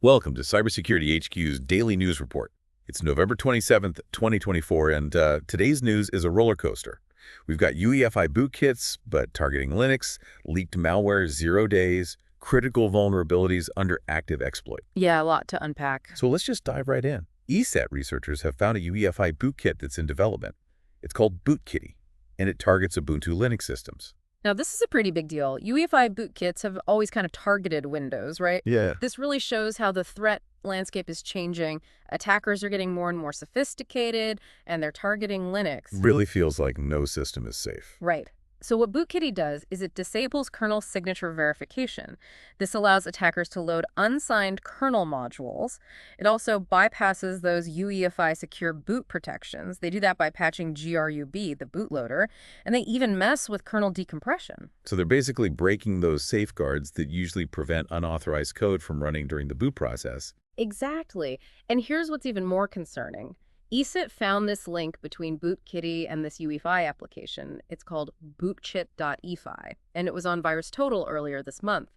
Welcome to Cybersecurity HQ's Daily News Report. It's November 27th, 2024, and today's news is a roller coaster. We've got UEFI bootkits, but targeting Linux, leaked malware 0 days, critical vulnerabilities under active exploit. Yeah, a lot to unpack. So let's just dive right in. ESET researchers have found a UEFI bootkit that's in development. It's called Bootkitty, and it targets Ubuntu Linux systems. Now, this is a pretty big deal. UEFI bootkits have always kind of targeted Windows, right? Yeah. This really shows how the threat landscape is changing. Attackers are getting more and more sophisticated, and they're targeting Linux. Really feels like no system is safe. Right. So what Bootkitty does is it disables kernel signature verification. This allows attackers to load unsigned kernel modules. It also bypasses those UEFI secure boot protections. They do that by patching GRUB, the bootloader, and they even mess with kernel decompression. So they're basically breaking those safeguards that usually prevent unauthorized code from running during the boot process. Exactly. And here's what's even more concerning. ESET found this link between Bootkitty and this UEFI application. It's called bootkit.efi, and it was on VirusTotal earlier this month.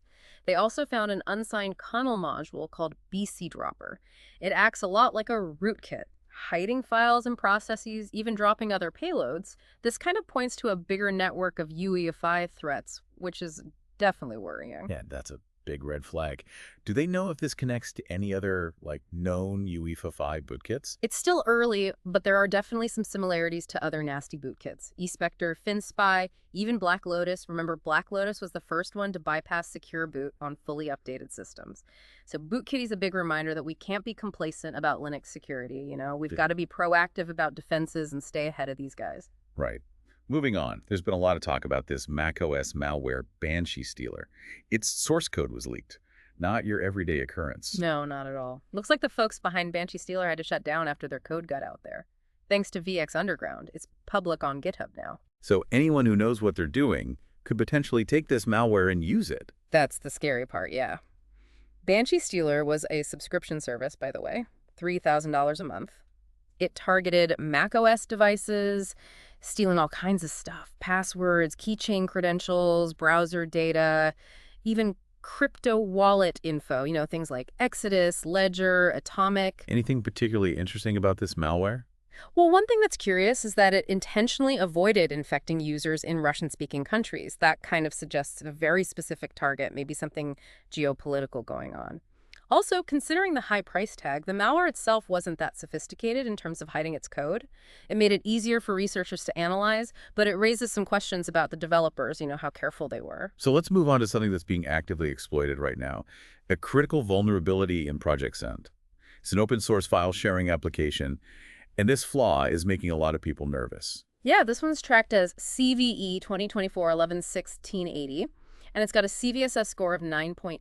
They also found an unsigned kernel module called bcdropper. It acts a lot like a rootkit, hiding files and processes, even dropping other payloads. This kind of points to a bigger network of UEFI threats, which is definitely worrying. Yeah, that's a big red flag. Do they know if this connects to any other, known UEFI bootkits? It's still early, but there are definitely some similarities to other nasty bootkits. eSpectre, FinSpy, even Black Lotus. Remember, Black Lotus was the first one to bypass secure boot on fully updated systems. So Bootkitty's a big reminder that we can't be complacent about Linux security. We've got to be proactive about defenses and stay ahead of these guys. Right. Moving on, there's been a lot of talk about this macOS malware Banshee Stealer. Its source code was leaked. Not your everyday occurrence. No, not at all. Looks like the folks behind Banshee Stealer had to shut down after their code got out there. Thanks to VX Underground, it's public on GitHub now. So anyone who knows what they're doing could potentially take this malware and use it. That's the scary part, yeah. Banshee Stealer was a subscription service, by the way, $3,000 a month. It targeted macOS devices, stealing all kinds of stuff, passwords, keychain credentials, browser data, even crypto wallet info, things like Exodus, Ledger, Atomic. Anything particularly interesting about this malware? Well, one thing that's curious is that it intentionally avoided infecting users in Russian-speaking countries. That kind of suggests a very specific target, maybe something geopolitical going on. Also, considering the high price tag, the malware itself wasn't that sophisticated in terms of hiding its code. It made it easier for researchers to analyze, but it raises some questions about the developers, how careful they were. So let's move on to something that's being actively exploited right now, a critical vulnerability in ProjectSend. It's an open source file sharing application, and this flaw is making a lot of people nervous. Yeah, this one's tracked as CVE 2024-11-1680, and it's got a CVSS score of 9.8.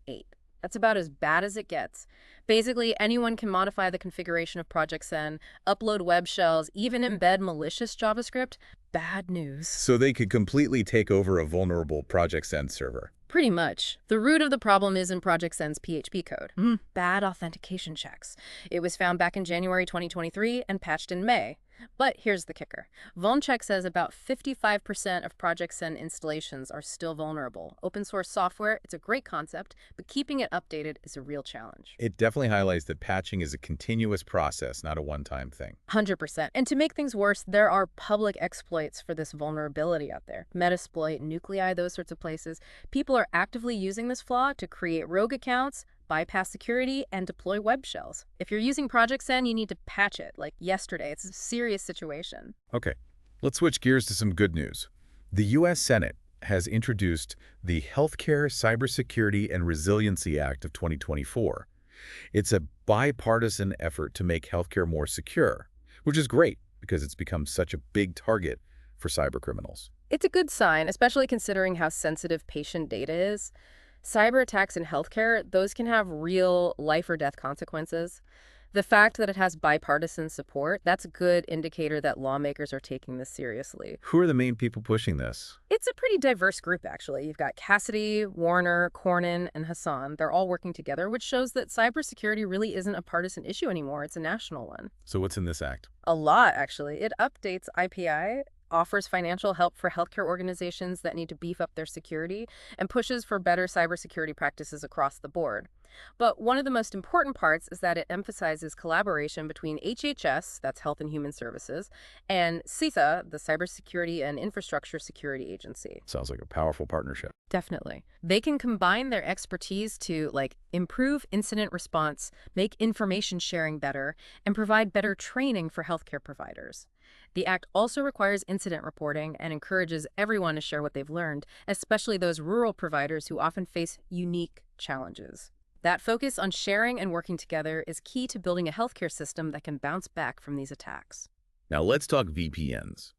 That's about as bad as it gets. Basically, anyone can modify the configuration of ProjectSend, upload web shells, even embed malicious JavaScript. Bad news. So they could completely take over a vulnerable ProjectSend server. Pretty much. The root of the problem is in ProjectSend's PHP code. Bad authentication checks. It was found back in January 2023 and patched in May. But here's the kicker. VulnCheck says about 55% of ProjectSend installations are still vulnerable. Open source software, it's a great concept, but keeping it updated is a real challenge. It definitely highlights that patching is a continuous process, not a one-time thing. 100%. And to make things worse, there are public exploits for this vulnerability out there. Metasploit, Nuclei, those sorts of places. People are actively using this flaw to create rogue accounts, bypass security, and deploy web shells. If you're using ProjectSend, you need to patch it, like yesterday. It's a serious situation. Okay, let's switch gears to some good news. The U.S. Senate has introduced the Healthcare, Cybersecurity, and Resiliency Act of 2024. It's a bipartisan effort to make healthcare more secure, which is great because it's become such a big target for cybercriminals. It's a good sign, especially considering how sensitive patient data is. Cyber attacks in healthcare, those can have real life or death consequences. The fact that it has bipartisan support, that's a good indicator that lawmakers are taking this seriously. Who are the main people pushing this? It's a pretty diverse group, actually. You've got Cassidy, Warner, Cornyn, and Hassan. They're all working together, which shows that cybersecurity really isn't a partisan issue anymore. It's a national one. So what's in this act? A lot, actually. It updates IPI, offers financial help for healthcare organizations that need to beef up their security, and pushes for better cybersecurity practices across the board. But one of the most important parts is that it emphasizes collaboration between HHS, that's Health and Human Services, and CISA, the Cybersecurity and Infrastructure Security Agency. Sounds like a powerful partnership. Definitely. They can combine their expertise to, improve incident response, make information sharing better, and provide better training for healthcare providers. The Act also requires incident reporting and encourages everyone to share what they've learned, especially those rural providers who often face unique challenges. That focus on sharing and working together is key to building a healthcare system that can bounce back from these attacks. Now let's talk VPNs.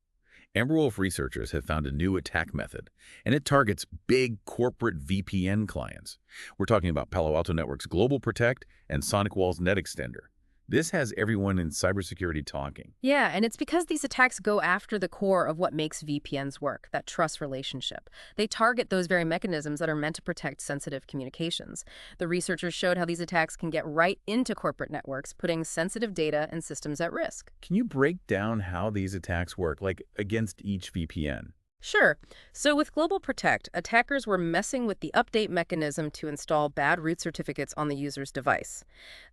Amber Wolf researchers have found a new attack method, and it targets big corporate VPN clients. We're talking about Palo Alto Network's Global Protect and SonicWall's Net Extender. This has everyone in cybersecurity talking. Yeah, and it's because these attacks go after the core of what makes VPNs work, that trust relationship. They target those very mechanisms that are meant to protect sensitive communications. The researchers showed how these attacks can get right into corporate networks, putting sensitive data and systems at risk. Can you break down how these attacks work, like against each VPN? Sure. So with Global Protect, attackers were messing with the update mechanism to install bad root certificates on the user's device.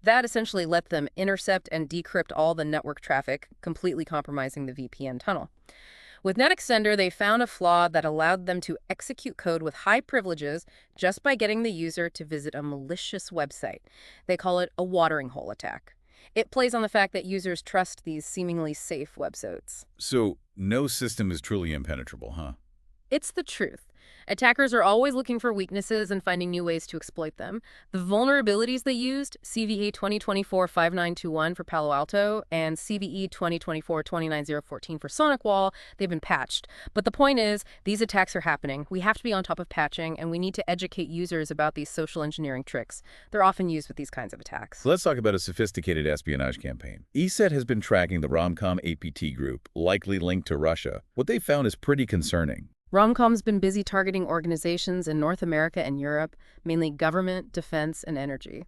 That essentially let them intercept and decrypt all the network traffic, completely compromising the VPN tunnel. With Net Extender, they found a flaw that allowed them to execute code with high privileges just by getting the user to visit a malicious website. They call it a watering hole attack. It plays on the fact that users trust these seemingly safe websites. So no system is truly impenetrable, huh? It's the truth. Attackers are always looking for weaknesses and finding new ways to exploit them. The vulnerabilities they used, CVE 2024-5921 for Palo Alto and CVE 2024-29014 for SonicWall, they've been patched. But the point is, these attacks are happening. We have to be on top of patching, and we need to educate users about these social engineering tricks. They're often used with these kinds of attacks. So let's talk about a sophisticated espionage campaign. ESET has been tracking the Romcom APT group, likely linked to Russia. What they found is pretty concerning. Romcom's been busy targeting organizations in North America and Europe, mainly government, defense, and energy.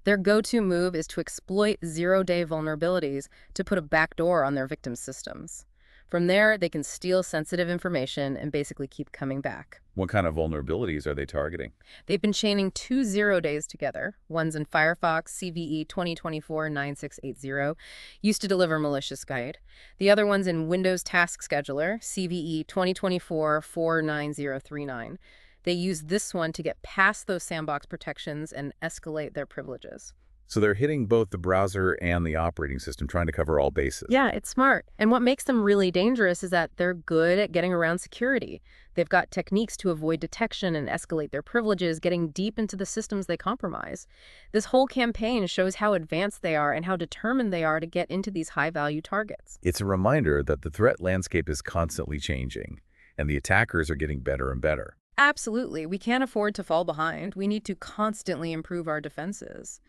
Their go-to move is to exploit zero-day vulnerabilities to put a backdoor on their victims' systems. From there, they can steal sensitive information and basically keep coming back. What kind of vulnerabilities are they targeting? They've been chaining 2 0-days together. One's in Firefox CVE 2024-9680, used to deliver malicious guide. The other one's in Windows Task Scheduler CVE 2024-49039. They use this one to get past those sandbox protections and escalate their privileges. So they're hitting both the browser and the operating system, trying to cover all bases. Yeah, it's smart. And what makes them really dangerous is that they're good at getting around security. They've got techniques to avoid detection and escalate their privileges, getting deep into the systems they compromise. This whole campaign shows how advanced they are and how determined they are to get into these high-value targets. It's a reminder that the threat landscape is constantly changing, and the attackers are getting better and better. Absolutely. We can't afford to fall behind. We need to constantly improve our defenses.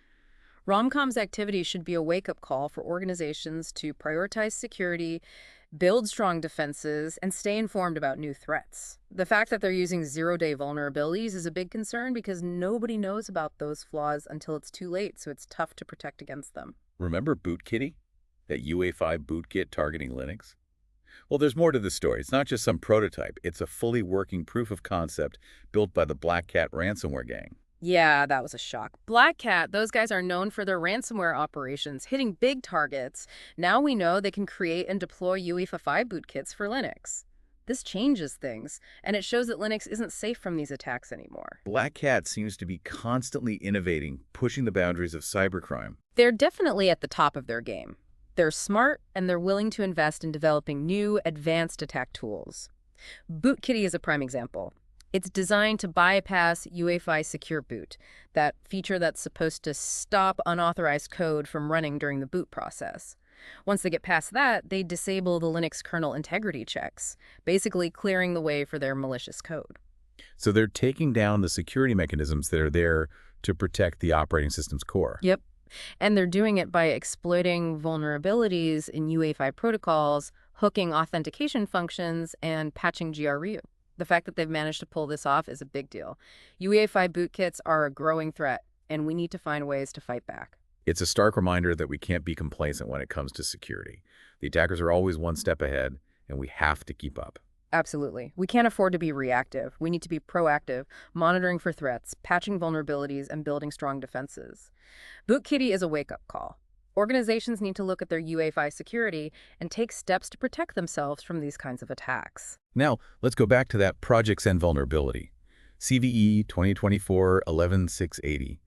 Romcom's activities should be a wake-up call for organizations to prioritize security, build strong defenses, and stay informed about new threats. The fact that they're using zero-day vulnerabilities is a big concern because nobody knows about those flaws until it's too late, so it's tough to protect against them. Remember Bootkitty? That UEFI bootkit targeting Linux? Well, there's more to the story. It's not just some prototype. It's a fully working proof of concept built by the Black Cat ransomware gang. Yeah, that was a shock. Black Cat, those guys are known for their ransomware operations, hitting big targets. Now we know they can create and deploy UEFI bootkits for Linux. This changes things, and it shows that Linux isn't safe from these attacks anymore. Black Cat seems to be constantly innovating, pushing the boundaries of cybercrime. They're definitely at the top of their game. They're smart, and they're willing to invest in developing new, advanced attack tools. Bootkitty is a prime example. It's designed to bypass UEFI Secure Boot, that feature that's supposed to stop unauthorized code from running during the boot process. Once they get past that, they disable the Linux kernel integrity checks, basically clearing the way for their malicious code. So they're taking down the security mechanisms that are there to protect the operating system's core. Yep. And they're doing it by exploiting vulnerabilities in UEFI protocols, hooking authentication functions, and patching GRU. The fact that they've managed to pull this off is a big deal. UEFI bootkits are a growing threat, and we need to find ways to fight back. It's a stark reminder that we can't be complacent when it comes to security. The attackers are always one step ahead, and we have to keep up. Absolutely. We can't afford to be reactive. We need to be proactive, monitoring for threats, patching vulnerabilities, and building strong defenses. Bootkitty is a wake-up call. Organizations need to look at their UEFI security and take steps to protect themselves from these kinds of attacks. Now, let's go back to that ProjectSend vulnerability. CVE 2024-11680.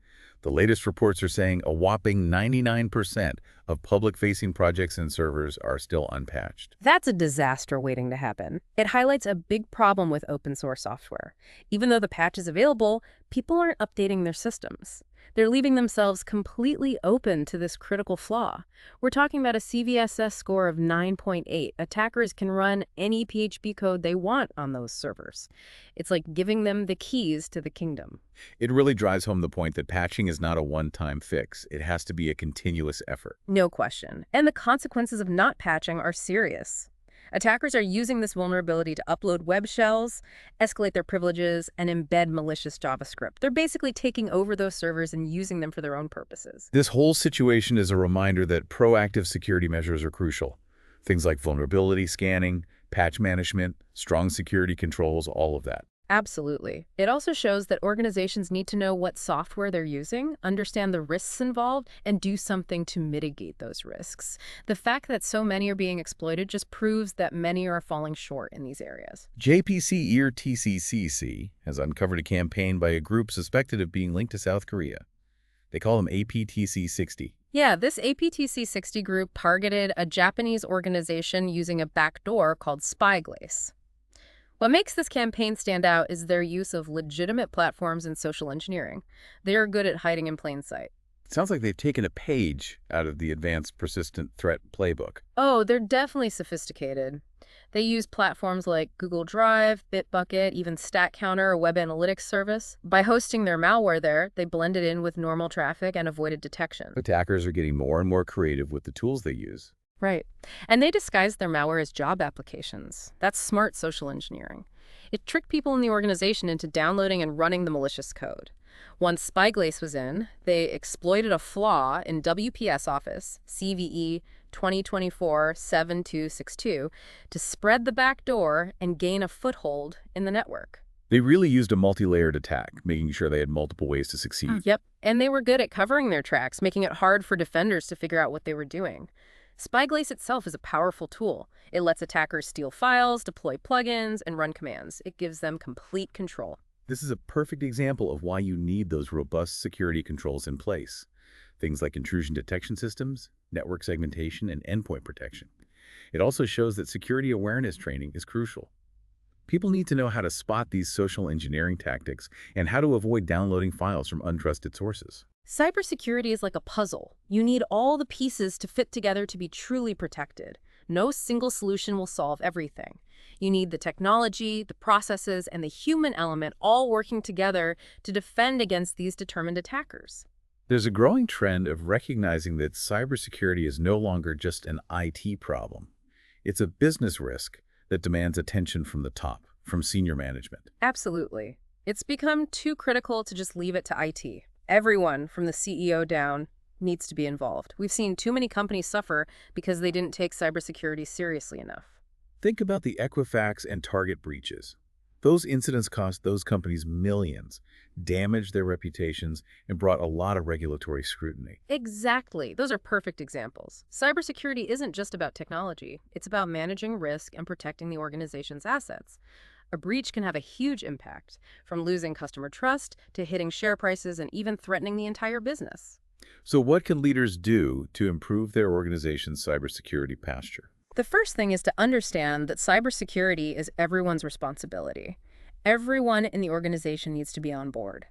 The latest reports are saying a whopping 99% of public-facing projects and servers are still unpatched. That's a disaster waiting to happen. It highlights a big problem with open source software. Even though the patch is available, people aren't updating their systems. They're leaving themselves completely open to this critical flaw. We're talking about a CVSS score of 9.8. Attackers can run any PHP code they want on those servers. It's like giving them the keys to the kingdom. It really drives home the point that patching is not a one-time fix. It has to be a continuous effort. No question. And the consequences of not patching are serious. Attackers are using this vulnerability to upload web shells, escalate their privileges, and embed malicious JavaScript. They're basically taking over those servers and using them for their own purposes. This whole situation is a reminder that proactive security measures are crucial. Things like vulnerability scanning, patch management, strong security controls, all of that. Absolutely. It also shows that organizations need to know what software they're using, understand the risks involved, and do something to mitigate those risks. The fact that so many are being exploited just proves that many are falling short in these areas. JPC-TCCC has uncovered a campaign by a group suspected of being linked to South Korea. They call them APTC-60. Yeah, this APTC-60 group targeted a Japanese organization using a backdoor called Spyglass. What makes this campaign stand out is their use of legitimate platforms and social engineering. They are good at hiding in plain sight. It sounds like they've taken a page out of the Advanced Persistent Threat Playbook. Oh, they're definitely sophisticated. They use platforms like Google Drive, Bitbucket, even StatCounter, a web analytics service. By hosting their malware there, they blended in with normal traffic and avoided detection. Attackers are getting more and more creative with the tools they use. Right. And they disguise their malware as job applications. That's smart social engineering. It tricked people in the organization into downloading and running the malicious code. Once Spyglass was in, they exploited a flaw in WPS Office, CVE 2024-7262, to spread the back door and gain a foothold in the network. They really used a multi-layered attack, making sure they had multiple ways to succeed. Yep. And they were good at covering their tracks, making it hard for defenders to figure out what they were doing. Spyglass itself is a powerful tool. It lets attackers steal files, deploy plugins, and run commands. It gives them complete control. This is a perfect example of why you need those robust security controls in place. Things like intrusion detection systems, network segmentation, and endpoint protection. It also shows that security awareness training is crucial. People need to know how to spot these social engineering tactics and how to avoid downloading files from untrusted sources. Cybersecurity is like a puzzle. You need all the pieces to fit together to be truly protected. No single solution will solve everything. You need the technology, the processes, and the human element all working together to defend against these determined attackers. There's a growing trend of recognizing that cybersecurity is no longer just an IT problem. It's a business risk that demands attention from the top, from senior management. Absolutely. It's become too critical to just leave it to IT. Everyone, from the CEO down, needs to be involved. We've seen too many companies suffer because they didn't take cybersecurity seriously enough. Think about the Equifax and Target breaches. Those incidents cost those companies millions, damaged their reputations, and brought a lot of regulatory scrutiny. Exactly. Those are perfect examples. Cybersecurity isn't just about technology. It's about managing risk and protecting the organization's assets. A breach can have a huge impact, from losing customer trust to hitting share prices and even threatening the entire business. So what can leaders do to improve their organization's cybersecurity posture? The first thing is to understand that cybersecurity is everyone's responsibility. Everyone in the organization needs to be on board.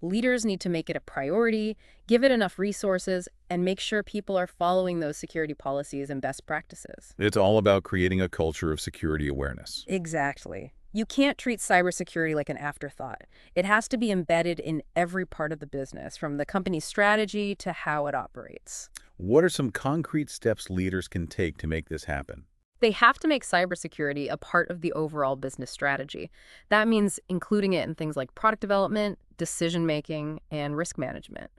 Leaders need to make it a priority, give it enough resources, and make sure people are following those security policies and best practices. It's all about creating a culture of security awareness. Exactly. You can't treat cybersecurity like an afterthought. It has to be embedded in every part of the business, from the company's strategy to how it operates. What are some concrete steps leaders can take to make this happen? They have to make cybersecurity a part of the overall business strategy. That means including it in things like product development, decision-making, and risk management.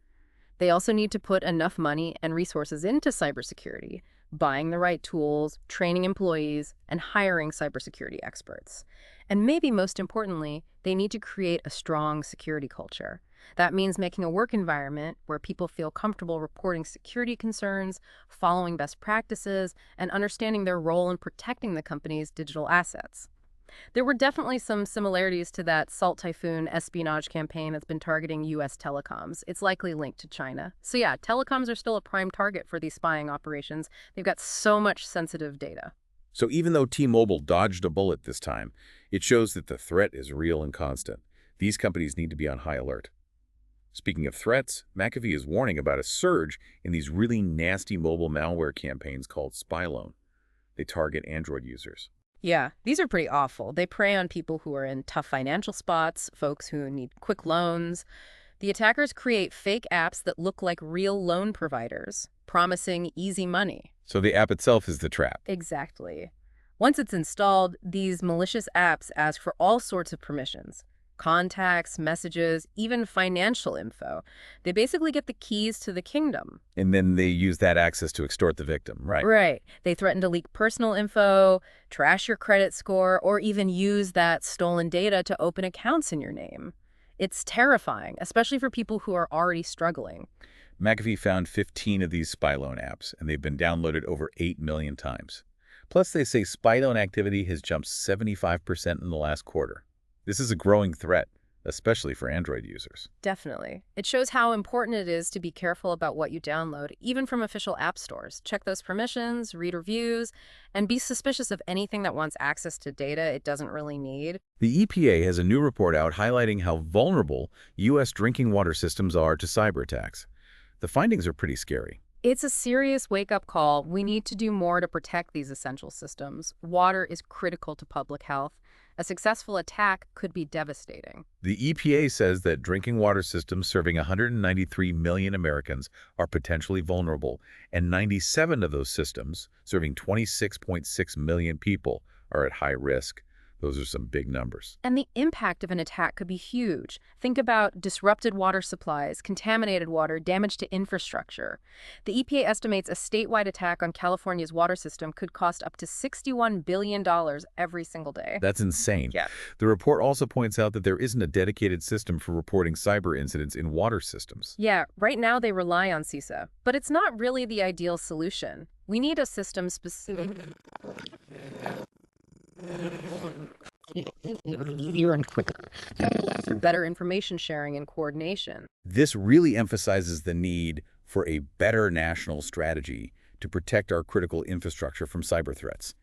They also need to put enough money and resources into cybersecurity, buying the right tools, training employees, and hiring cybersecurity experts. And maybe most importantly, they need to create a strong security culture. That means making a work environment where people feel comfortable reporting security concerns, following best practices, and understanding their role in protecting the company's digital assets. There were definitely some similarities to that Salt Typhoon espionage campaign that's been targeting U.S. telecoms. It's likely linked to China. So yeah, telecoms are still a prime target for these spying operations. They've got so much sensitive data. So even though T-Mobile dodged a bullet this time, it shows that the threat is real and constant. These companies need to be on high alert. Speaking of threats, McAfee is warning about a surge in these really nasty mobile malware campaigns called spyloan. They target Android users. Yeah, these are pretty awful. They prey on people who are in tough financial spots, folks who need quick loans. The attackers create fake apps that look like real loan providers, promising easy money. So the app itself is the trap. Exactly. Once it's installed, these malicious apps ask for all sorts of permissions. Contacts, messages, even financial info. They basically get the keys to the kingdom. And then they use that access to extort the victim, right? Right. They threaten to leak personal info, trash your credit score, or even use that stolen data to open accounts in your name. It's terrifying, especially for people who are already struggling. McAfee found 15 of these spyloan apps, and they've been downloaded over 8 million times. Plus, they say spyloan activity has jumped 75% in the last quarter. This is a growing threat, especially for Android users. Definitely. It shows how important it is to be careful about what you download, even from official app stores. Check those permissions, read reviews, and be suspicious of anything that wants access to data it doesn't really need. The EPA has a new report out highlighting how vulnerable U.S. drinking water systems are to cyber attacks. The findings are pretty scary. It's a serious wake-up call. We need to do more to protect these essential systems. Water is critical to public health. A successful attack could be devastating. The EPA says that drinking water systems serving 193 million Americans are potentially vulnerable, and 97 of those systems, serving 26.6 million people, are at high risk. Those are some big numbers. And the impact of an attack could be huge. Think about disrupted water supplies, contaminated water, damage to infrastructure. The EPA estimates a statewide attack on California's water system could cost up to $61 billion every single day. That's insane. Yeah. The report also points out that there isn't a dedicated system for reporting cyber incidents in water systems. Yeah, right now they rely on CISA, but it's not really the ideal solution. We need a system specific. Easier and quicker. Better information sharing and coordination. This really emphasizes the need for a better national strategy to protect our critical infrastructure from cyber threats.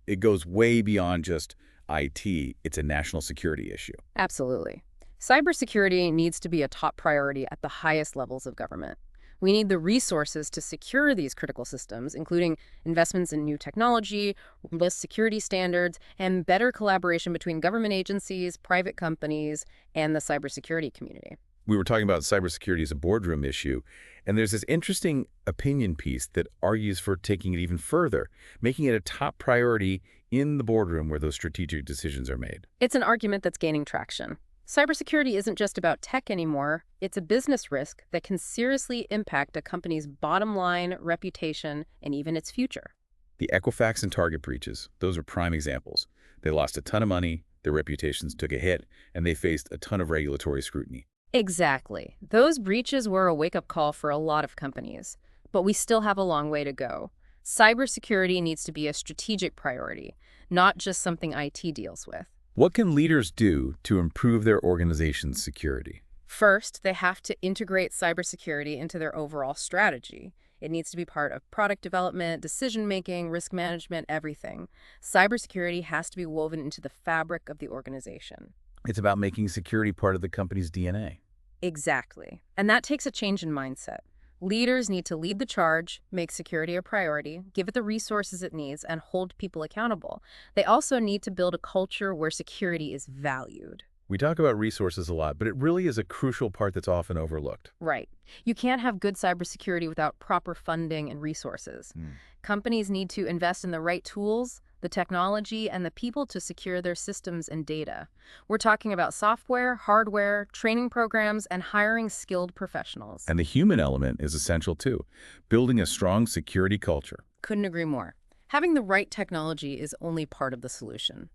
It goes way beyond just IT. It's a national security issue. Absolutely. Cybersecurity needs to be a top priority at the highest levels of government. We need the resources to secure these critical systems, including investments in new technology, robust security standards, and better collaboration between government agencies, private companies, and the cybersecurity community. We were talking about cybersecurity as a boardroom issue, and there's this interesting opinion piece that argues for taking it even further, making it a top priority in the boardroom where those strategic decisions are made. It's an argument that's gaining traction. Cybersecurity isn't just about tech anymore. It's a business risk that can seriously impact a company's bottom line, reputation, and even its future. The Equifax and Target breaches, those are prime examples. They lost a ton of money, their reputations took a hit, and they faced a ton of regulatory scrutiny. Exactly. Those breaches were a wake-up call for a lot of companies. But we still have a long way to go. Cybersecurity needs to be a strategic priority, not just something IT deals with. What can leaders do to improve their organization's security? First, they have to integrate cybersecurity into their overall strategy. It needs to be part of product development, decision-making, risk management, everything. Cybersecurity has to be woven into the fabric of the organization. It's about making security part of the company's DNA. Exactly. And that takes a change in mindset. Leaders need to lead the charge, make security a priority, give it the resources it needs, and hold people accountable. They also need to build a culture where security is valued. We talk about resources a lot, but it really is a crucial part that's often overlooked. Right. You can't have good cybersecurity without proper funding and resources. Companies need to invest in the right tools, the technology, and the people to secure their systems and data. We're talking about software, hardware, training programs, and hiring skilled professionals. And the human element is essential too, building a strong security culture. Couldn't agree more. Having the right technology is only part of the solution.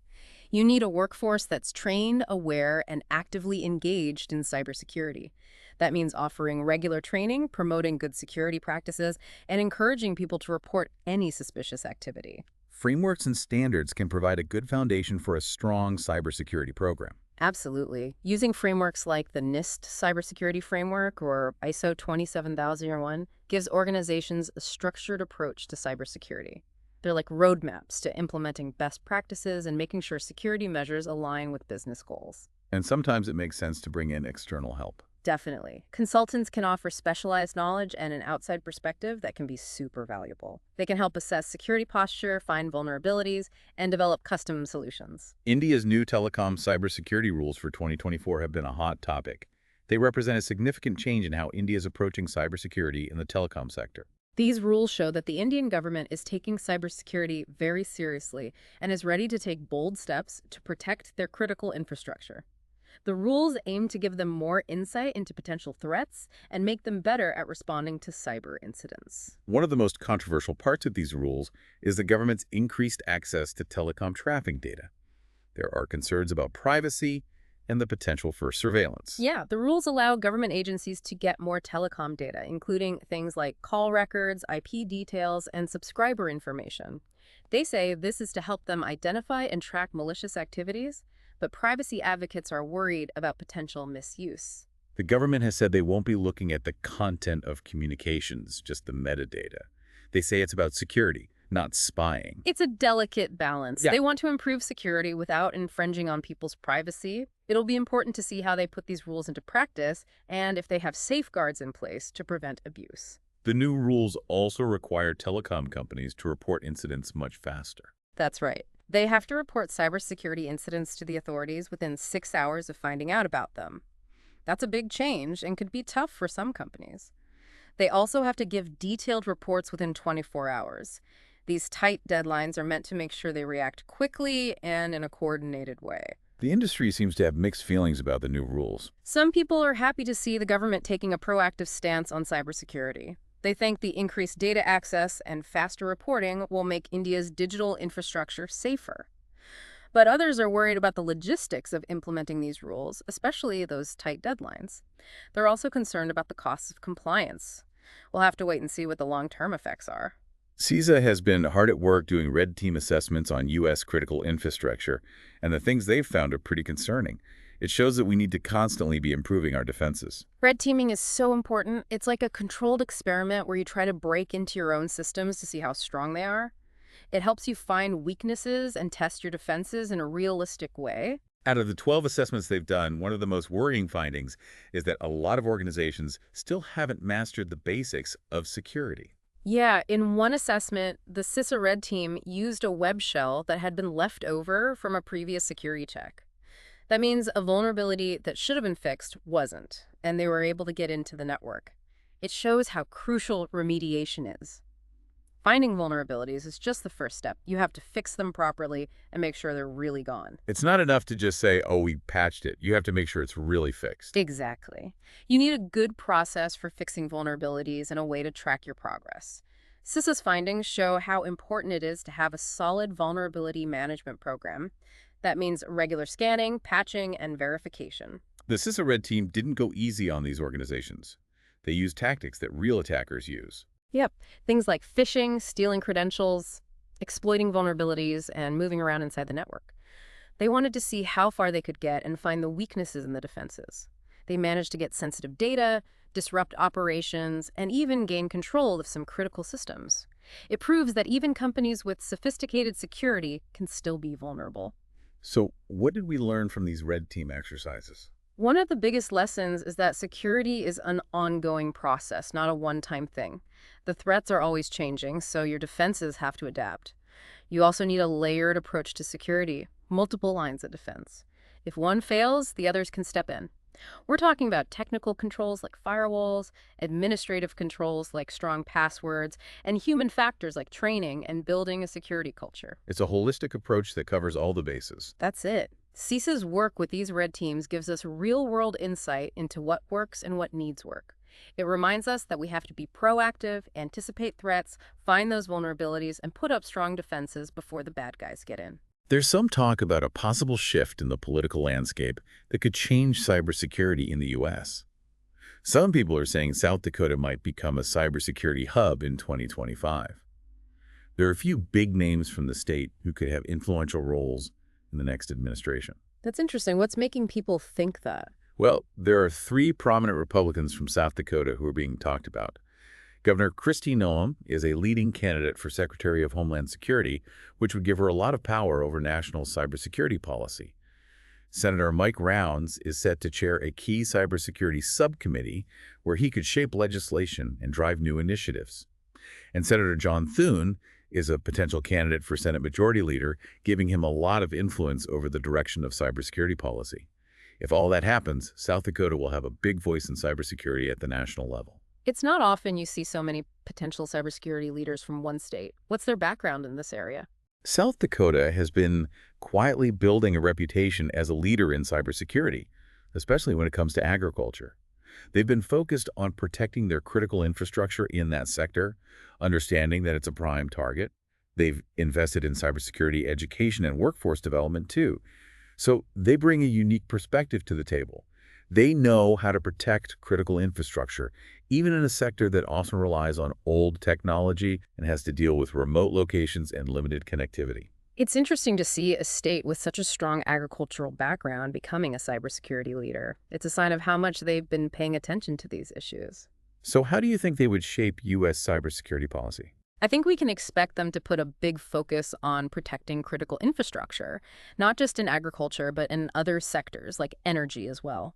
You need a workforce that's trained, aware, and actively engaged in cybersecurity. That means offering regular training, promoting good security practices, and encouraging people to report any suspicious activity. Frameworks and standards can provide a good foundation for a strong cybersecurity program. Absolutely. Using frameworks like the NIST cybersecurity framework or ISO 27001 gives organizations a structured approach to cybersecurity. They're like roadmaps to implementing best practices and making sure security measures align with business goals. And sometimes it makes sense to bring in external help. Definitely. Consultants can offer specialized knowledge and an outside perspective that can be super valuable. They can help assess security posture, find vulnerabilities, and develop custom solutions. India's new telecom cybersecurity rules for 2024 have been a hot topic. They represent a significant change in how India is approaching cybersecurity in the telecom sector. These rules show that the Indian government is taking cybersecurity very seriously and is ready to take bold steps to protect their critical infrastructure. The rules aim to give them more insight into potential threats and make them better at responding to cyber incidents. One of the most controversial parts of these rules is the government's increased access to telecom traffic data. There are concerns about privacy and the potential for surveillance. Yeah, the rules allow government agencies to get more telecom data, including things like call records, IP details, and subscriber information. They say this is to help them identify and track malicious activities, but privacy advocates are worried about potential misuse. The government has said they won't be looking at the content of communications, just the metadata. They say it's about security, not spying. It's a delicate balance. Yeah. They want to improve security without infringing on people's privacy. It'll be important to see how they put these rules into practice and if they have safeguards in place to prevent abuse. The new rules also require telecom companies to report incidents much faster. That's right. They have to report cybersecurity incidents to the authorities within 6 hours of finding out about them. That's a big change and could be tough for some companies. They also have to give detailed reports within 24 hours. These tight deadlines are meant to make sure they react quickly and in a coordinated way. The industry seems to have mixed feelings about the new rules. Some people are happy to see the government taking a proactive stance on cybersecurity. They think the increased data access and faster reporting will make India's digital infrastructure safer. But others are worried about the logistics of implementing these rules, especially those tight deadlines. They're also concerned about the costs of compliance. We'll have to wait and see what the long-term effects are. CISA has been hard at work doing red team assessments on U.S. critical infrastructure, and the things they've found are pretty concerning. It shows that we need to constantly be improving our defenses. Red teaming is so important. It's like a controlled experiment where you try to break into your own systems to see how strong they are. It helps you find weaknesses and test your defenses in a realistic way. Out of the 12 assessments they've done, one of the most worrying findings is that a lot of organizations still haven't mastered the basics of security. Yeah, in one assessment, the CISA Red Team used a web shell that had been left over from a previous security check. That means a vulnerability that should have been fixed wasn't, and they were able to get into the network. It shows how crucial remediation is. Finding vulnerabilities is just the first step. You have to fix them properly and make sure they're really gone. It's not enough to just say, oh, we patched it. You have to make sure it's really fixed. Exactly. You need a good process for fixing vulnerabilities and a way to track your progress. CISA's findings show how important it is to have a solid vulnerability management program. That means regular scanning, patching, and verification. The CISA Red Team didn't go easy on these organizations. They used tactics that real attackers use. Yep. Things like phishing, stealing credentials, exploiting vulnerabilities, and moving around inside the network. They wanted to see how far they could get and find the weaknesses in the defenses. They managed to get sensitive data, disrupt operations, and even gain control of some critical systems. It proves that even companies with sophisticated security can still be vulnerable. So what did we learn from these Red Team exercises? One of the biggest lessons is that security is an ongoing process, not a one-time thing. The threats are always changing, so your defenses have to adapt. You also need a layered approach to security, multiple lines of defense. If one fails, the others can step in. We're talking about technical controls like firewalls, administrative controls like strong passwords, and human factors like training and building a security culture. It's a holistic approach that covers all the bases. That's it. CISA's work with these red teams gives us real-world insight into what works and what needs work. It reminds us that we have to be proactive, anticipate threats, find those vulnerabilities, and put up strong defenses before the bad guys get in. There's some talk about a possible shift in the political landscape that could change cybersecurity in the U.S. Some people are saying South Dakota might become a cybersecurity hub in 2025. There are a few big names from the state who could have influential roles in the next administration. That's interesting. What's making people think that? Well, there are three prominent Republicans from South Dakota who are being talked about. Governor Kristi Noem is a leading candidate for Secretary of Homeland Security, which would give her a lot of power over national cybersecurity policy. Senator Mike Rounds is set to chair a key cybersecurity subcommittee where he could shape legislation and drive new initiatives. And Senator John Thune is a potential candidate for Senate Majority Leader, giving him a lot of influence over the direction of cybersecurity policy. If all that happens, South Dakota will have a big voice in cybersecurity at the national level. It's not often you see so many potential cybersecurity leaders from one state. What's their background in this area? South Dakota has been quietly building a reputation as a leader in cybersecurity, especially when it comes to agriculture. They've been focused on protecting their critical infrastructure in that sector, understanding that it's a prime target. They've invested in cybersecurity education and workforce development too. So they bring a unique perspective to the table. They know how to protect critical infrastructure, even in a sector that often relies on old technology and has to deal with remote locations and limited connectivity. It's interesting to see a state with such a strong agricultural background becoming a cybersecurity leader. It's a sign of how much they've been paying attention to these issues. So how do you think they would shape U.S. cybersecurity policy? I think we can expect them to put a big focus on protecting critical infrastructure, not just in agriculture, but in other sectors like energy as well.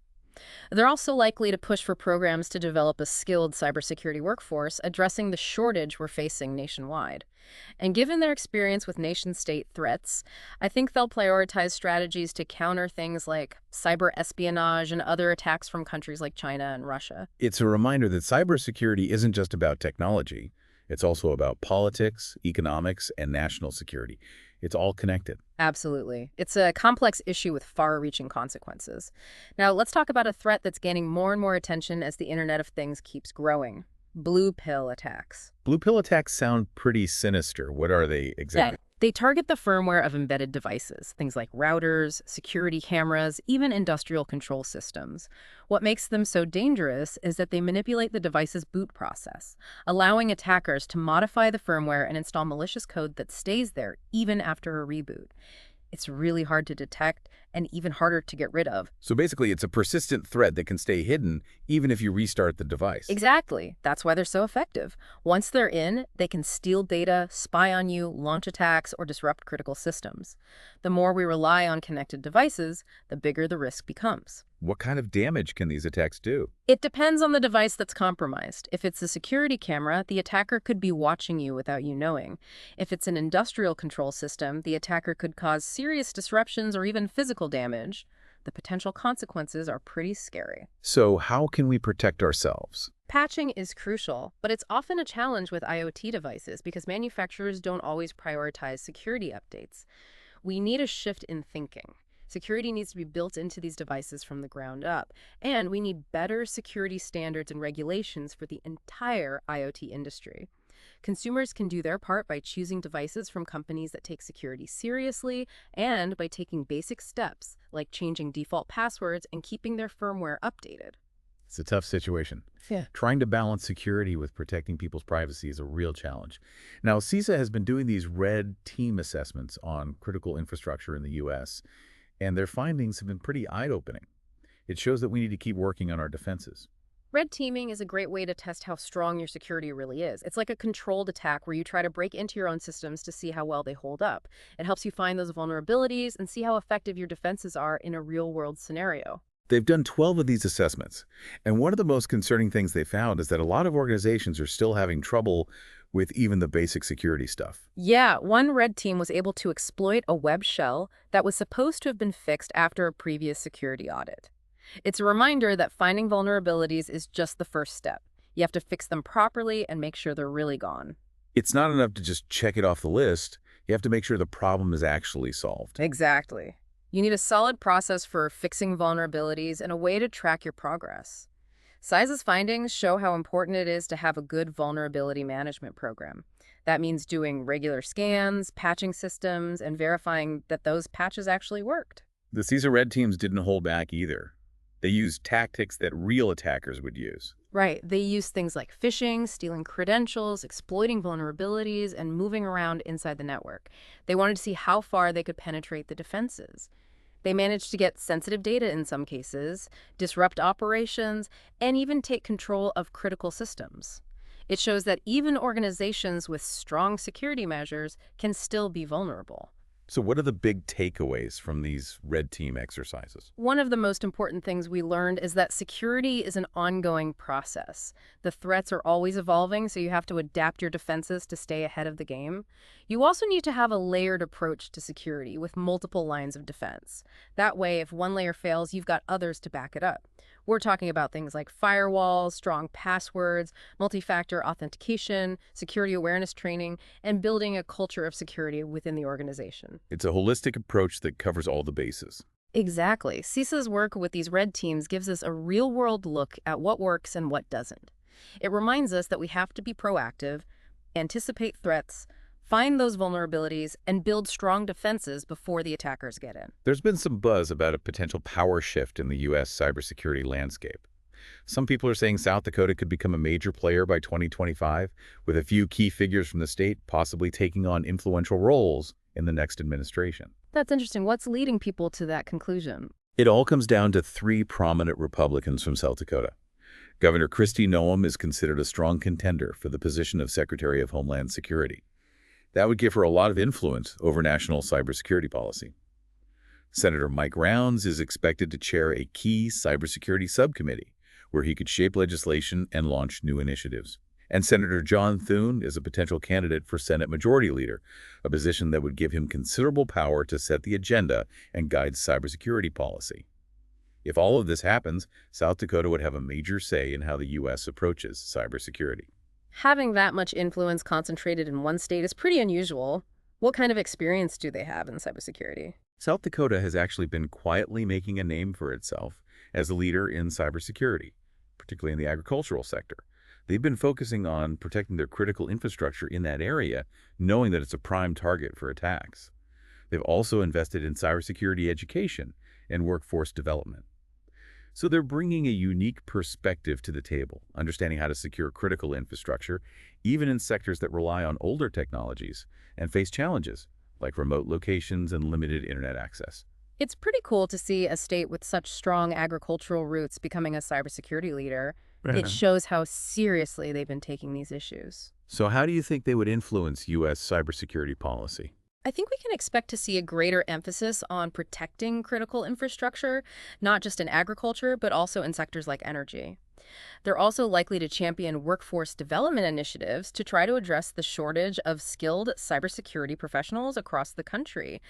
They're also likely to push for programs to develop a skilled cybersecurity workforce, addressing the shortage we're facing nationwide. And given their experience with nation-state threats, I think they'll prioritize strategies to counter things like cyber espionage and other attacks from countries like China and Russia. It's a reminder that cybersecurity isn't just about technology. It's also about politics, economics, and national security. It's all connected. Absolutely. It's a complex issue with far-reaching consequences. Now, let's talk about a threat that's gaining more and more attention as the Internet of Things keeps growing. Blue pill attacks. Blue pill attacks sound pretty sinister. What are they exactly? They target the firmware of embedded devices, things like routers, security cameras, even industrial control systems. What makes them so dangerous is that they manipulate the device's boot process, allowing attackers to modify the firmware and install malicious code that stays there even after a reboot. It's really hard to detect and even harder to get rid of. So basically, it's a persistent threat that can stay hidden even if you restart the device. Exactly. That's why they're so effective. Once they're in, they can steal data, spy on you, launch attacks, or disrupt critical systems. The more we rely on connected devices, the bigger the risk becomes. What kind of damage can these attacks do? It depends on the device that's compromised. If it's a security camera, the attacker could be watching you without you knowing. If it's an industrial control system, the attacker could cause serious disruptions or even physical damage. The potential consequences are pretty scary. So how can we protect ourselves? Patching is crucial, but it's often a challenge with IoT devices because manufacturers don't always prioritize security updates. We need a shift in thinking. Security needs to be built into these devices from the ground up, and we need better security standards and regulations for the entire IoT industry. Consumers can do their part by choosing devices from companies that take security seriously and by taking basic steps like changing default passwords and keeping their firmware updated. It's a tough situation. Yeah. Trying to balance security with protecting people's privacy is a real challenge. Now, CISA has been doing these red team assessments on critical infrastructure in the U.S., and their findings have been pretty eye-opening. It shows that we need to keep working on our defenses. Red teaming is a great way to test how strong your security really is. It's like a controlled attack where you try to break into your own systems to see how well they hold up. It helps you find those vulnerabilities and see how effective your defenses are in a real-world scenario. They've done 12 of these assessments, and one of the most concerning things they found is that a lot of organizations are still having trouble with even the basic security stuff. Yeah, one red team was able to exploit a web shell that was supposed to have been fixed after a previous security audit. It's a reminder that finding vulnerabilities is just the first step. You have to fix them properly and make sure they're really gone. It's not enough to just check it off the list. You have to make sure the problem is actually solved. Exactly. You need a solid process for fixing vulnerabilities and a way to track your progress. CISA's findings show how important it is to have a good vulnerability management program. That means doing regular scans, patching systems, and verifying that those patches actually worked. The CISA red teams didn't hold back either. They used tactics that real attackers would use. Right. They use things like phishing, stealing credentials, exploiting vulnerabilities, and moving around inside the network. They wanted to see how far they could penetrate the defenses. They managed to get sensitive data in some cases, disrupt operations, and even take control of critical systems. It shows that even organizations with strong security measures can still be vulnerable. So what are the big takeaways from these red team exercises? One of the most important things we learned is that security is an ongoing process. The threats are always evolving, so you have to adapt your defenses to stay ahead of the game. You also need to have a layered approach to security with multiple lines of defense. That way, if one layer fails, you've got others to back it up. We're talking about things like firewalls, strong passwords, multi-factor authentication, security awareness training, and building a culture of security within the organization. It's a holistic approach that covers all the bases. Exactly. CISA's work with these red teams gives us a real-world look at what works and what doesn't. It reminds us that we have to be proactive, anticipate threats, find those vulnerabilities, and build strong defenses before the attackers get in. There's been some buzz about a potential power shift in the U.S. cybersecurity landscape. Some people are saying South Dakota could become a major player by 2025, with a few key figures from the state possibly taking on influential roles in the next administration. That's interesting. What's leading people to that conclusion? It all comes down to three prominent Republicans from South Dakota. Governor Kristi Noem is considered a strong contender for the position of Secretary of Homeland Security. That would give her a lot of influence over national cybersecurity policy. Senator Mike Rounds is expected to chair a key cybersecurity subcommittee where he could shape legislation and launch new initiatives. And Senator John Thune is a potential candidate for Senate Majority Leader, a position that would give him considerable power to set the agenda and guide cybersecurity policy. If all of this happens, South Dakota would have a major say in how the U.S. approaches cybersecurity. Having that much influence concentrated in one state is pretty unusual. What kind of experience do they have in cybersecurity? South Dakota has actually been quietly making a name for itself as a leader in cybersecurity, particularly in the agricultural sector. They've been focusing on protecting their critical infrastructure in that area, knowing that it's a prime target for attacks. They've also invested in cybersecurity education and workforce development. So they're bringing a unique perspective to the table, understanding how to secure critical infrastructure, even in sectors that rely on older technologies and face challenges like remote locations and limited internet access. It's pretty cool to see a state with such strong agricultural roots becoming a cybersecurity leader. Right. It shows how seriously they've been taking these issues. So how do you think they would influence U.S. cybersecurity policy? I think we can expect to see a greater emphasis on protecting critical infrastructure, not just in agriculture, but also in sectors like energy. They're also likely to champion workforce development initiatives to try to address the shortage of skilled cybersecurity professionals across the country.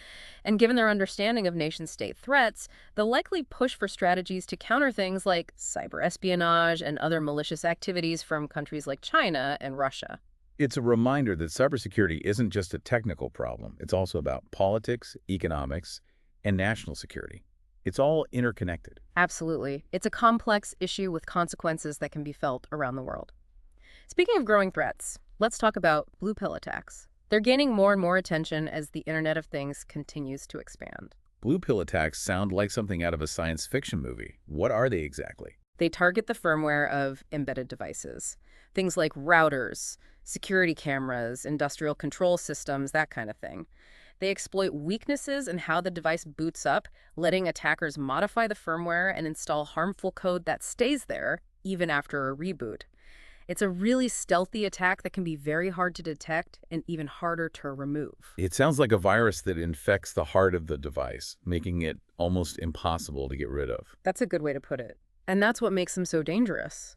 And given their understanding of nation-state threats, they'll likely push for strategies to counter things like cyber espionage and other malicious activities from countries like China and Russia. It's a reminder that cybersecurity isn't just a technical problem. It's also about politics, economics, and national security. It's all interconnected. Absolutely. It's a complex issue with consequences that can be felt around the world. Speaking of growing threats, let's talk about blue pill attacks. They're gaining more and more attention as the Internet of Things continues to expand. Blue pill attacks sound like something out of a science fiction movie. What are they exactly? They target the firmware of embedded devices, things like routers, security cameras, industrial control systems, that kind of thing. They exploit weaknesses in how the device boots up, letting attackers modify the firmware and install harmful code that stays there even after a reboot. It's a really stealthy attack that can be very hard to detect and even harder to remove. It sounds like a virus that infects the heart of the device, making it almost impossible to get rid of. That's a good way to put it. And that's what makes them so dangerous.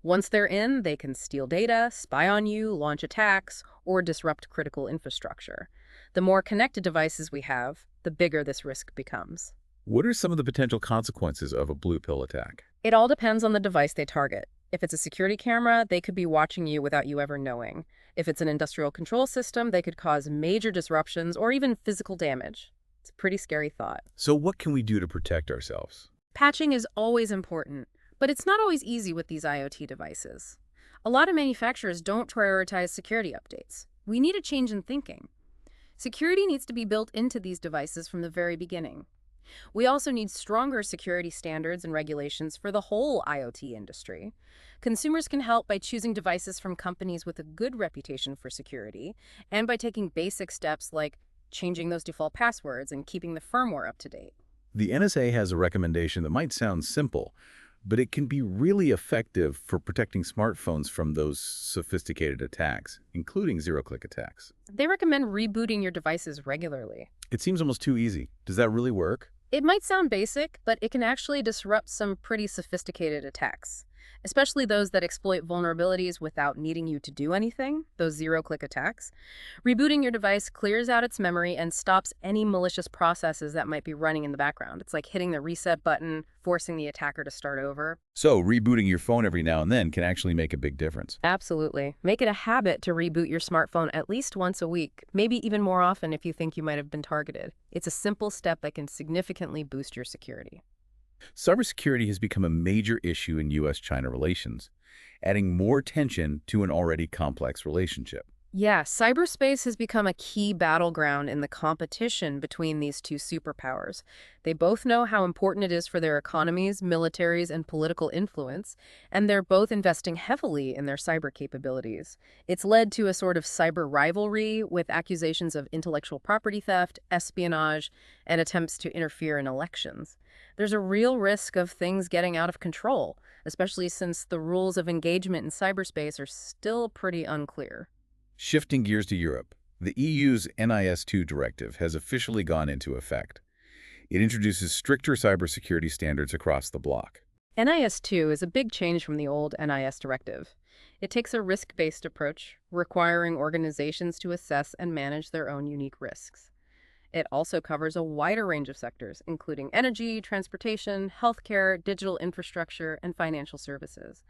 Once they're in, they can steal data, spy on you, launch attacks, or disrupt critical infrastructure. The more connected devices we have, the bigger this risk becomes. What are some of the potential consequences of a blue pill attack? It all depends on the device they target. If it's a security camera, they could be watching you without you ever knowing. If it's an industrial control system, they could cause major disruptions or even physical damage. It's a pretty scary thought. So what can we do to protect ourselves? Patching is always important, But it's not always easy with these IoT devices. A lot of manufacturers don't prioritize security updates. We need a change in thinking. Security needs to be built into these devices from the very beginning. We also need stronger security standards and regulations for the whole IoT industry. Consumers can help by choosing devices from companies with a good reputation for security and by taking basic steps like changing those default passwords and keeping the firmware up to date. The NSA has a recommendation that might sound simple, but it can be really effective for protecting smartphones from those sophisticated attacks, including zero-click attacks. They recommend rebooting your devices regularly. It seems almost too easy. Does that really work? It might sound basic, but it can actually disrupt some pretty sophisticated attacks, especially those that exploit vulnerabilities without needing you to do anything, those zero-click attacks. Rebooting your device clears out its memory and stops any malicious processes that might be running in the background. It's like hitting the reset button, forcing the attacker to start over. So rebooting your phone every now and then can actually make a big difference. Absolutely. Make it a habit to reboot your smartphone at least once a week, maybe even more often if you think you might have been targeted. It's a simple step that can significantly boost your security. Cybersecurity has become a major issue in U.S.-China relations, adding more tension to an already complex relationship. Yeah, cyberspace has become a key battleground in the competition between these two superpowers. They both know how important it is for their economies, militaries, and political influence, and they're both investing heavily in their cyber capabilities. It's led to a sort of cyber rivalry with accusations of intellectual property theft, espionage, and attempts to interfere in elections. There's a real risk of things getting out of control, especially since the rules of engagement in cyberspace are still pretty unclear. Shifting gears to Europe, the EU's NIS2 directive has officially gone into effect. It introduces stricter cybersecurity standards across the bloc. NIS2 is a big change from the old NIS directive. It takes a risk-based approach, requiring organizations to assess and manage their own unique risks. It also covers a wider range of sectors, including energy, transportation, healthcare, digital infrastructure, and financial services.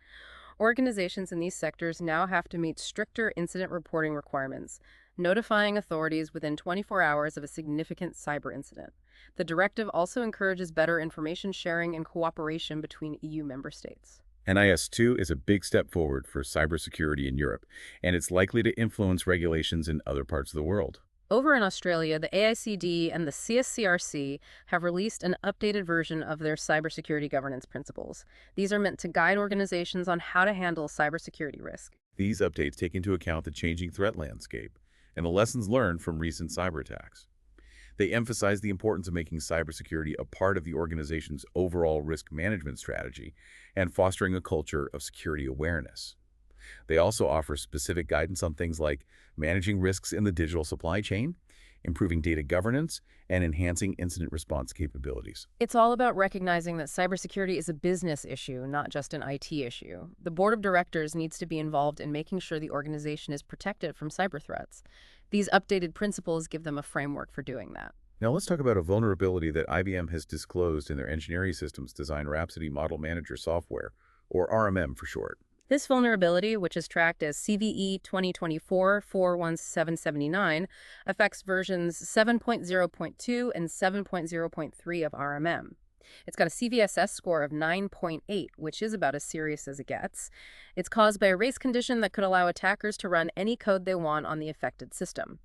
Organizations in these sectors now have to meet stricter incident reporting requirements, notifying authorities within 24 hours of a significant cyber incident. The directive also encourages better information sharing and cooperation between EU member states. NIS2 is a big step forward for cybersecurity in Europe, and it's likely to influence regulations in other parts of the world. Over in Australia, the AICD and the CSCRC have released an updated version of their cybersecurity governance principles. These are meant to guide organizations on how to handle cybersecurity risk. These updates take into account the changing threat landscape and the lessons learned from recent cyber attacks. They emphasize the importance of making cybersecurity a part of the organization's overall risk management strategy and fostering a culture of security awareness. They also offer specific guidance on things like managing risks in the digital supply chain, improving data governance, and enhancing incident response capabilities. It's all about recognizing that cybersecurity is a business issue, not just an IT issue. The board of directors needs to be involved in making sure the organization is protected from cyber threats. These updated principles give them a framework for doing that. Now let's talk about a vulnerability that IBM has disclosed in their engineering systems design Rhapsody Model Manager software, or RMM for short. This vulnerability, which is tracked as CVE 2024-41779, affects versions 7.0.2 and 7.0.3 of RMM. It's got a CVSS score of 9.8, which is about as serious as it gets. It's caused by a race condition that could allow attackers to run any code they want on the affected system.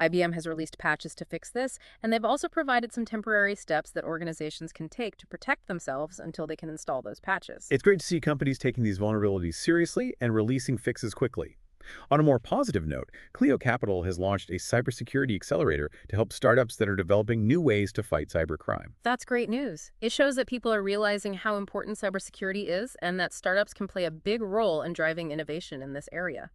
IBM has released patches to fix this, and they've also provided some temporary steps that organizations can take to protect themselves until they can install those patches. It's great to see companies taking these vulnerabilities seriously and releasing fixes quickly. On a more positive note, Clio Capital has launched a cybersecurity accelerator to help startups that are developing new ways to fight cybercrime. That's great news. It shows that people are realizing how important cybersecurity is and that startups can play a big role in driving innovation in this area.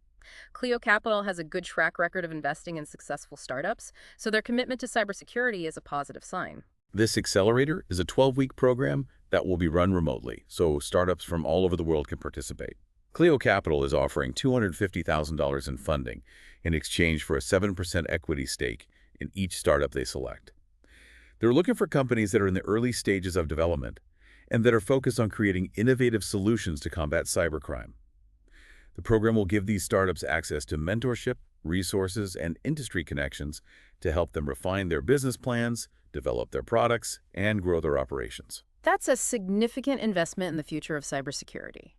Clio Capital has a good track record of investing in successful startups, so their commitment to cybersecurity is a positive sign. This accelerator is a 12-week program that will be run remotely, so startups from all over the world can participate. Clio Capital is offering $250,000 in funding in exchange for a 7% equity stake in each startup they select. They're looking for companies that are in the early stages of development and that are focused on creating innovative solutions to combat cybercrime. The program will give these startups access to mentorship, resources, and industry connections to help them refine their business plans, develop their products, and grow their operations. That's a significant investment in the future of cybersecurity.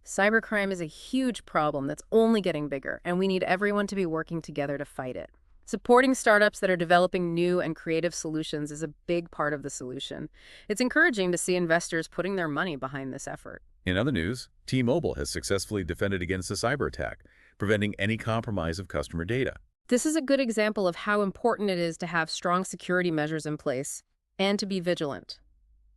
Cybercrime is a huge problem that's only getting bigger, and we need everyone to be working together to fight it. Supporting startups that are developing new and creative solutions is a big part of the solution. It's encouraging to see investors putting their money behind this effort. In other news, T-Mobile has successfully defended against a cyber attack, preventing any compromise of customer data. This is a good example of how important it is to have strong security measures in place and to be vigilant.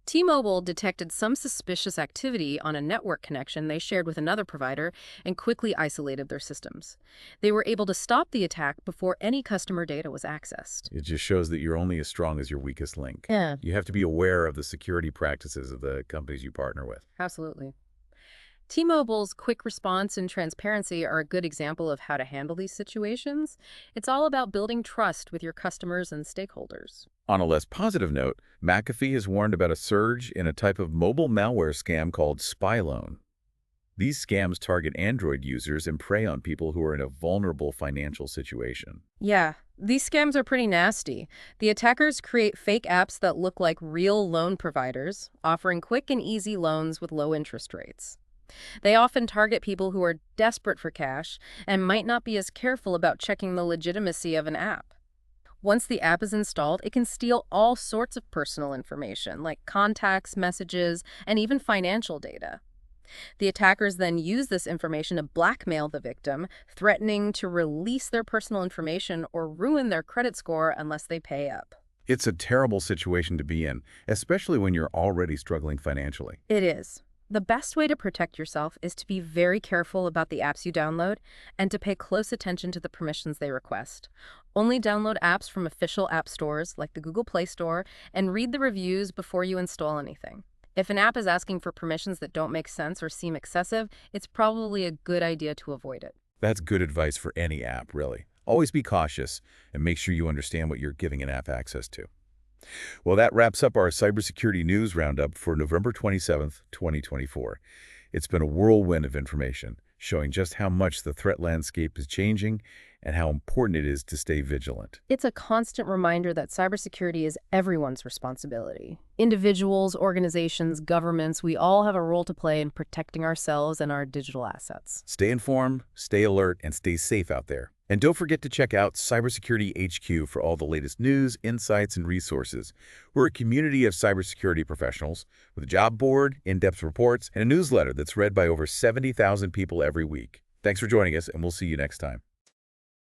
T-Mobile detected some suspicious activity on a network connection they shared with another provider and quickly isolated their systems. They were able to stop the attack before any customer data was accessed. It just shows that you're only as strong as your weakest link. Yeah, You have to be aware of the security practices of the companies you partner with. absolutely. T-Mobile's quick response and transparency are a good example of how to handle these situations. It's all about building trust with your customers and stakeholders. On a less positive note, McAfee has warned about a surge in a type of mobile malware scam called spy loan. These scams target Android users and prey on people who are in a vulnerable financial situation. Yeah, these scams are pretty nasty. The attackers create fake apps that look like real loan providers, offering quick and easy loans with low interest rates. They often target people who are desperate for cash and might not be as careful about checking the legitimacy of an app. Once the app is installed, it can steal all sorts of personal information, like contacts, messages, and even financial data. The attackers then use this information to blackmail the victim, threatening to release their personal information or ruin their credit score unless they pay up. It's a terrible situation to be in, especially when you're already struggling financially. It is. The best way to protect yourself is to be very careful about the apps you download and to pay close attention to the permissions they request. Only download apps from official app stores like the Google Play Store and read the reviews before you install anything. If an app is asking for permissions that don't make sense or seem excessive, it's probably a good idea to avoid it. That's good advice for any app, really. Always be cautious and make sure you understand what you're giving an app access to. Well, that wraps up our cybersecurity news roundup for November 27th, 2024. It's been a whirlwind of information, showing just how much the threat landscape is changing and how important it is to stay vigilant. It's a constant reminder that cybersecurity is everyone's responsibility. Individuals, organizations, governments, we all have a role to play in protecting ourselves and our digital assets. Stay informed, stay alert, and stay safe out there. And don't forget to check out Cybersecurity HQ for all the latest news, insights, and resources. We're a community of cybersecurity professionals with a job board, in-depth reports, and a newsletter that's read by over 70,000 people every week. Thanks for joining us, and we'll see you next time.